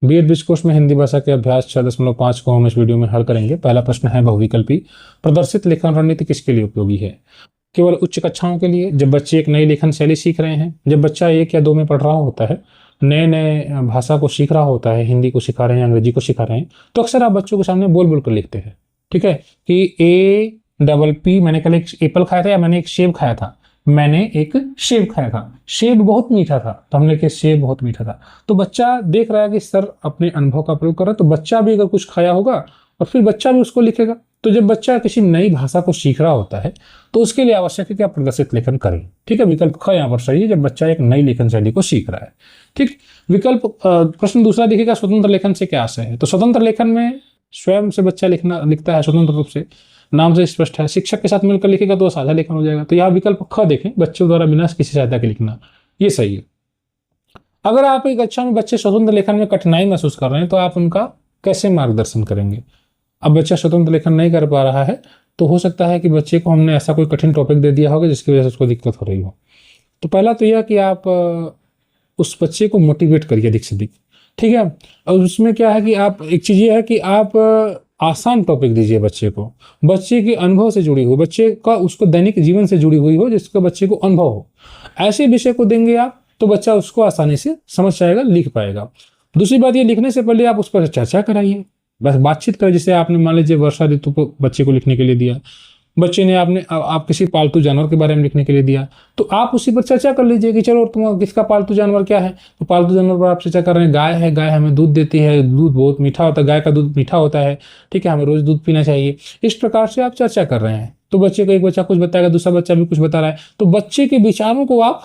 BEd बीजकोश में हिंदी भाषा के अभ्यास 6.5 को हम इस वीडियो में हल करेंगे। पहला प्रश्न है बहुविकल्पी, प्रदर्शित लेखन रणनीति किसके लिए उपयोगी है? केवल उच्च कक्षाओं के लिए, जब बच्चे एक नई लेखन शैली सीख रहे हैं, जब बच्चा 1 या 2 में पढ़ रहा होता है, नए नए भाषा को सीख रहा होता है, हिंदी को सिखा रहे हैं, अंग्रेजी को सिखा रहे हैं, तो अक्सर आप बच्चों के सामने बोल बोल कर लिखते हैं। ठीक है कि APP, मैंने कल एक एप्पल खाया था या मैंने एक सेब खाया था? मैंने एक सेब खाया था, सेब बहुत मीठा था, तो हमने कहा सेब बहुत मीठा था। तो बच्चा देख रहा है कि सर अपने अनुभव का प्रयोग कर रहा है, तो बच्चा भी अगर कुछ खाया होगा और फिर बच्चा भी उसको लिखेगा। तो जब बच्चा किसी नई भाषा को सीख रहा होता है तो उसके लिए आवश्यक है कि आप प्रदर्शित लेखन करें। ठीक है, विकल्प ख यहाँ पर सही है, जब बच्चा एक नई लेखन शैली को सीख रहा है। ठीक, विकल्प प्रश्न दूसरा देखिएगा, स्वतंत्र लेखन से क्या आशय है? तो स्वतंत्र लेखन में स्वयं से बच्चा लिखता है स्वतंत्र रूप से, नाम से स्पष्ट है। शिक्षक के साथ मिलकर लिखेगा तो साझा लेखन हो जाएगा। तो यहाँ विकल्प ख देखें, बच्चों द्वारा बिना किसी सहायता के लिखना, ये सही है। अगर आप एक कक्षा में बच्चे स्वतंत्र लेखन में कठिनाई महसूस कर रहे हैं तो आप उनका कैसे मार्गदर्शन करेंगे? अब बच्चा स्वतंत्र लेखन नहीं कर पा रहा है तो हो सकता है कि बच्चे को हमने ऐसा कोई कठिन टॉपिक दे दिया होगा जिसकी वजह से उसको दिक्कत हो रही हो। तो पहला तो यह कि आप उस बच्चे को मोटिवेट करिए अधिक से अधिक। ठीक है, और उसमें क्या है कि आप, एक चीज़ ये है कि आप आसान टॉपिक दीजिए बच्चे को, बच्चे के अनुभव से जुड़ी हो, बच्चे का उसको दैनिक जीवन से जुड़ी हुई हो, जिसका बच्चे को अनुभव हो। ऐसे विषय को देंगे आप तो बच्चा उसको आसानी से समझ जाएगा, लिख पाएगा। दूसरी बात, ये लिखने से पहले आप उस पर चर्चा कराइए, बस बातचीत करें। जैसे आपने मान लीजिए वर्षा ऋतु को बच्चे को लिखने के लिए दिया, बच्चे ने आप किसी पालतू जानवर के बारे में लिखने के लिए दिया, तो आप उसी पर चर्चा कर लीजिए कि चलो तुम किसका पालतू जानवर क्या है। तो पालतू जानवर पर आप चर्चा कर रहे हैं, गाय है, गाय हमें दूध देती है, दूध बहुत मीठा होता है, गाय का दूध मीठा होता है। ठीक है, हमें रोज दूध पीना चाहिए। इस प्रकार से आप चर्चा कर रहे हैं तो बच्चे को, एक बच्चा कुछ बताएगा, दूसरा बच्चा भी कुछ बता रहा है, तो बच्चे के विचारों को आप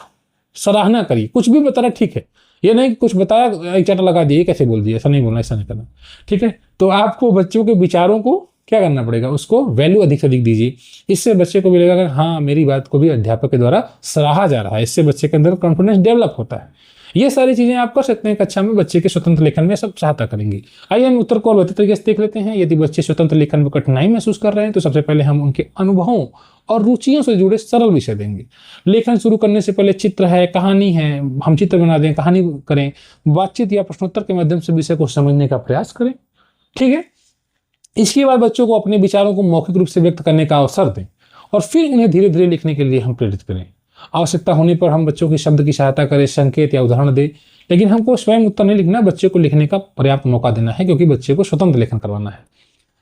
सराहना करिए। कुछ भी बता रहा है ठीक है, ये नहीं कि कुछ बताया एक चाटा लगा दिए, कैसे बोल दिया, ऐसा नहीं बोलना, ऐसा नहीं करना। ठीक है, तो आपको बच्चों के विचारों को क्या करना पड़ेगा, उसको वैल्यू अधिक से अधिक दीजिए। इससे बच्चे को भी लगेगा कि हाँ मेरी बात को भी अध्यापक के द्वारा सराहा जा रहा है। इससे बच्चे के अंदर कॉन्फिडेंस डेवलप होता है। ये सारी चीजें आप कर सकते हैं कक्षा में, बच्चे के स्वतंत्र लेखन में सब सहायता करेंगी। आइए हम उत्तर को और बेहतर तरीके से देख लेते हैं। यदि बच्चे स्वतंत्र लेखन में कठिनाई महसूस कर रहे हैं तो सबसे पहले हम उनके अनुभवों और रुचियों से जुड़े सरल विषय देंगे। लेखन शुरू करने से पहले चित्र है, कहानी है, हम चित्र बना दें, कहानी करें, बातचीत या प्रश्नोत्तर के माध्यम से विषय को समझने का प्रयास करें। ठीक है, इसके बाद बच्चों को अपने विचारों को मौखिक रूप से व्यक्त करने का अवसर दें और फिर उन्हें धीरे धीरे लिखने के लिए हम प्रेरित करें। आवश्यकता होने पर हम बच्चों की शब्द की सहायता करें, संकेत या उदाहरण दें, लेकिन हमको स्वयं उत्तर नहीं लिखना, बच्चे को लिखने का पर्याप्त मौका देना है, क्योंकि बच्चे को स्वतंत्र लेखन करवाना है।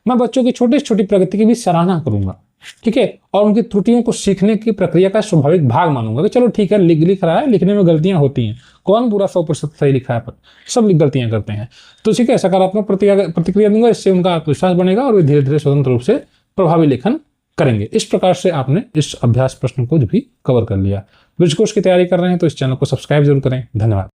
मैं बच्चों की छोटी छोटी प्रगति की भी सराहना करूंगा। ठीक है, और उनकी त्रुटियों को सीखने की प्रक्रिया का स्वाभाविक भाग मानूंगा कि चलो ठीक है, लिख रहा है, लिखने में गलतियां होती हैं, कौन पूरा 100% सही लिखा है, पर सब गलतियां करते हैं। तो ठीक है, सकारात्मक प्रतिक्रिया दूंगा, इससे उनका आत्मविश्वास बनेगा और वे धीरे धीरे स्वतंत्र रूप से प्रभावी लेखन करेंगे। इस प्रकार से आपने इस अभ्यास प्रश्न को भी कवर कर लिया। बीजकोश की तैयारी कर रहे हैं तो इस चैनल को सब्सक्राइब जरूर करें। धन्यवाद।